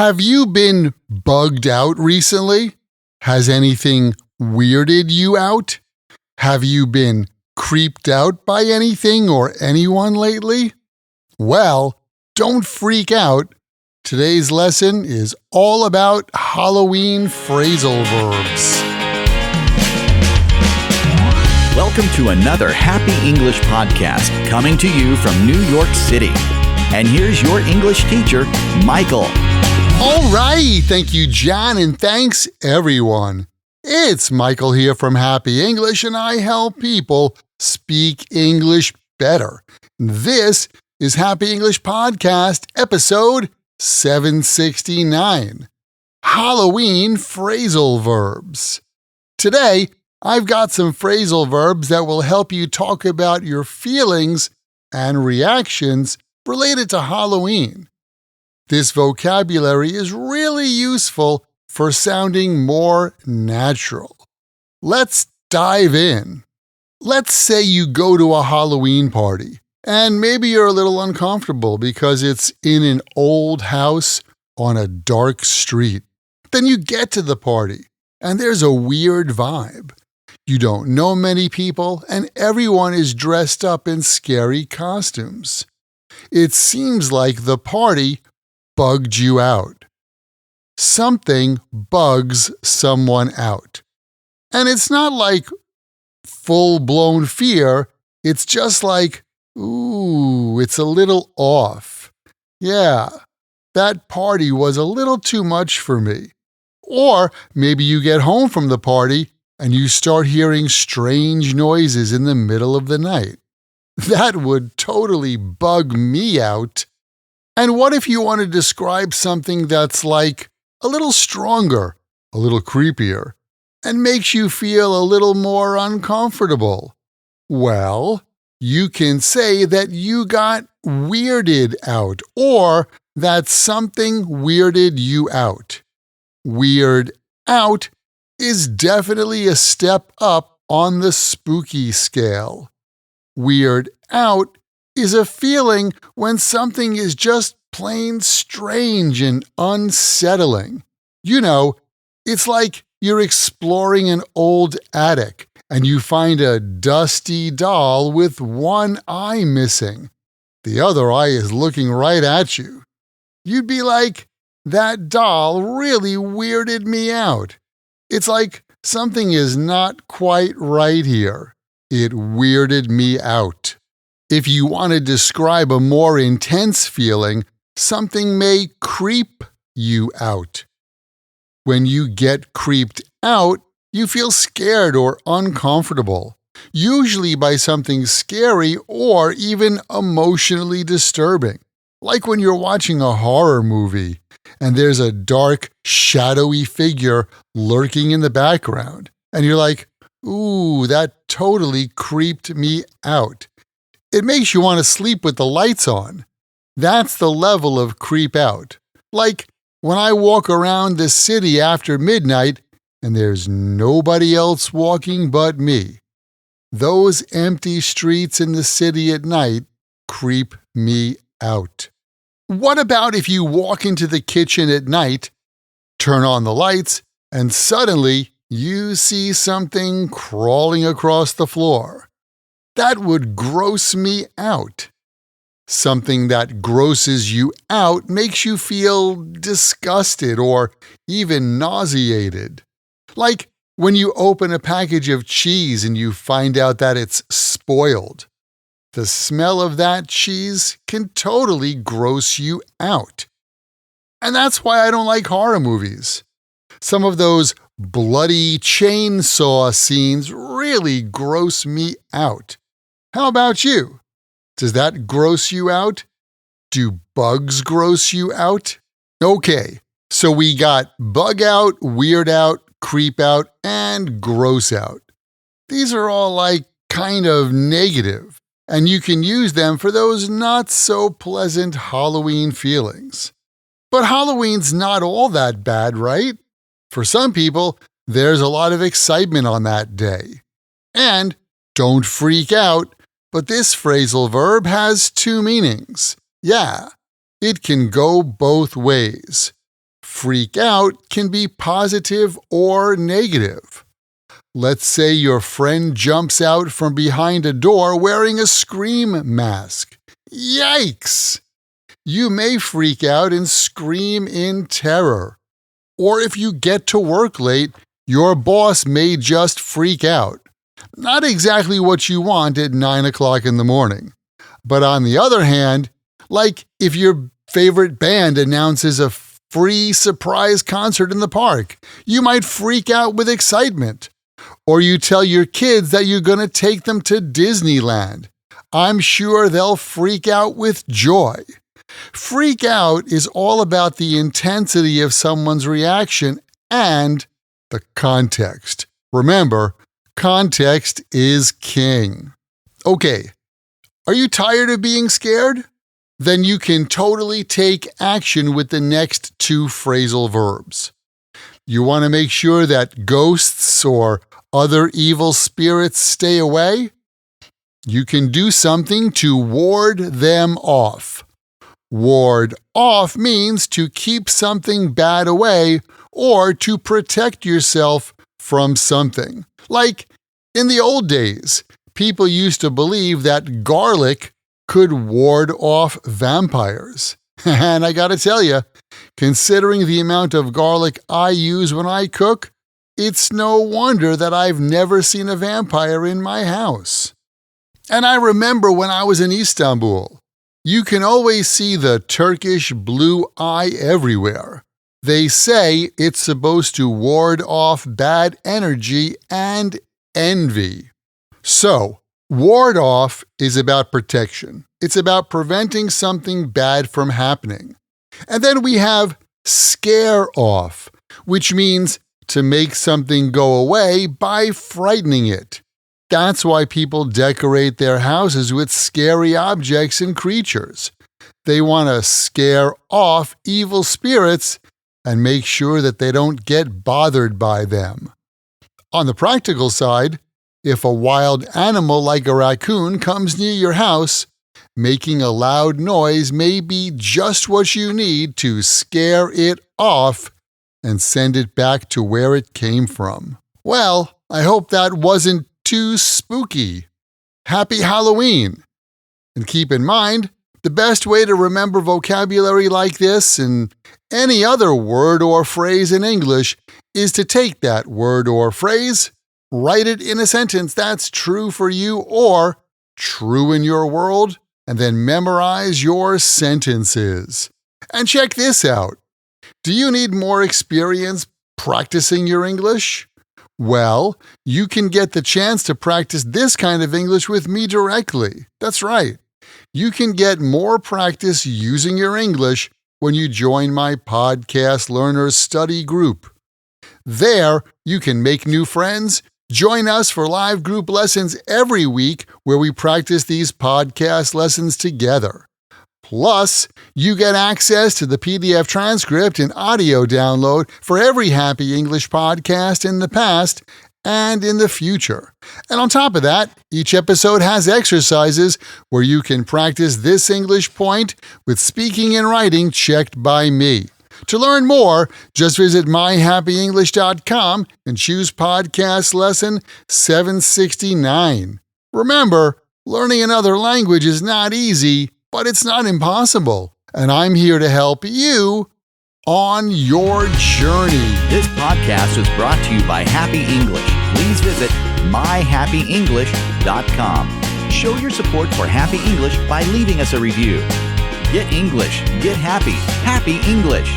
Have you been bugged out recently? Has anything weirded you out? Have you been creeped out by anything or anyone lately? Well, don't freak out. Today's lesson is all about Halloween phrasal verbs. Welcome to another Happy English podcast coming to you from New York City. And here's your English teacher, Michael. All right, thank you, John, and thanks, everyone. It's Michael here from Happy English, and I help people speak English better. This is Happy English Podcast, episode 769, Halloween phrasal verbs. Today, I've got some phrasal verbs that will help you talk about your feelings and reactions related to Halloween. This vocabulary is really useful for sounding more natural. Let's dive in. Let's say you go to a Halloween party, and maybe you're a little uncomfortable because it's in an old house on a dark street. Then you get to the party, and there's a weird vibe. You don't know many people, and everyone is dressed up in scary costumes. It seems like the party bugged you out. Something bugs someone out. And it's not like full-blown fear, it's just like, ooh, it's a little off. Yeah, that party was a little too much for me. Or maybe you get home from the party and you start hearing strange noises in the middle of the night. That would totally bug me out. And what if you want to describe something that's like a little stronger, a little creepier, and makes you feel a little more uncomfortable? Well, you can say that you got weirded out, or that something weirded you out. Weird out is definitely a step up on the spooky scale. Weird out is a feeling when something is just plain strange and unsettling. You know, it's like you're exploring an old attic and you find a dusty doll with one eye missing. The other eye is looking right at you. You'd be like, that doll really weirded me out. It's like something is not quite right here. It weirded me out. If you want to describe a more intense feeling, something may creep you out. When you get creeped out, you feel scared or uncomfortable, usually by something scary or even emotionally disturbing, like when you're watching a horror movie and there's a dark, shadowy figure lurking in the background, and you're like, ooh, that totally creeped me out. It makes you want to sleep with the lights on. That's the level of creep out. Like when I walk around the city after midnight and there's nobody else walking but me. Those empty streets in the city at night creep me out. What about if you walk into the kitchen at night, turn on the lights, and suddenly you see something crawling across the floor? That would gross me out. Something that grosses you out makes you feel disgusted or even nauseated. Like when you open a package of cheese and you find out that it's spoiled. The smell of that cheese can totally gross you out. And that's why I don't like horror movies. Some of those bloody chainsaw scenes really gross me out. How about you? Does that gross you out? Do bugs gross you out? Okay, so we got bug out, weird out, creep out, and gross out. These are all like kind of negative, and you can use them for those not so pleasant Halloween feelings. But Halloween's not all that bad, right? For some people, there's a lot of excitement on that day. And don't freak out, but this phrasal verb has two meanings. Yeah, it can go both ways. Freak out can be positive or negative. Let's say your friend jumps out from behind a door wearing a scream mask. Yikes! You may freak out and scream in terror. Or if you get to work late, your boss may just freak out. Not exactly what you want at 9 o'clock in the morning. But on the other hand, like if your favorite band announces a free surprise concert in the park, you might freak out with excitement. Or you tell your kids that you're going to take them to Disneyland. I'm sure they'll freak out with joy. Freak out is all about the intensity of someone's reaction and the context. Remember, context is king. Okay, are you tired of being scared? Then you can totally take action with the next 2 phrasal verbs. You want to make sure that ghosts or other evil spirits stay away? You can do something to ward them off. Ward off means to keep something bad away or to protect yourself from something. Like in the old days, people used to believe that garlic could ward off vampires. And I gotta tell you, considering the amount of garlic I use when I cook, it's no wonder that I've never seen a vampire in my house. And I remember when I was in Istanbul, you can always see the Turkish blue eye everywhere. They say it's supposed to ward off bad energy and envy. So, ward off is about protection. It's about preventing something bad from happening. And then we have scare off, which means to make something go away by frightening it. That's why people decorate their houses with scary objects and creatures. They want to scare off evil spirits and make sure that they don't get bothered by them. On the practical side, if a wild animal like a raccoon comes near your house, making a loud noise may be just what you need to scare it off and send it back to where it came from. Well, I hope that wasn't too spooky. Happy Halloween! And keep in mind, the best way to remember vocabulary like this and any other word or phrase in English is to take that word or phrase, write it in a sentence that's true for you or true in your world, and then memorize your sentences. And check this out. Do you need more experience practicing your English? Well, you can get the chance to practice this kind of English with me directly. That's right. You can get more practice using your English when you join my Podcast Learners Study group. There, you can make new friends, join us for live group lessons every week where we practice these podcast lessons together. Plus, you get access to the PDF transcript and audio download for every Happy English podcast in the past and in the future. And on top of that, each episode has exercises where you can practice this English point with speaking and writing checked by me. To learn more, just visit myhappyenglish.com and choose podcast lesson 769. Remember, learning another language is not easy, but it's not impossible. And I'm here to help you on your journey. This podcast was brought to you by Happy English. Please visit myhappyenglish.com. Show your support for Happy English by leaving us a review. Get English, get happy, Happy English.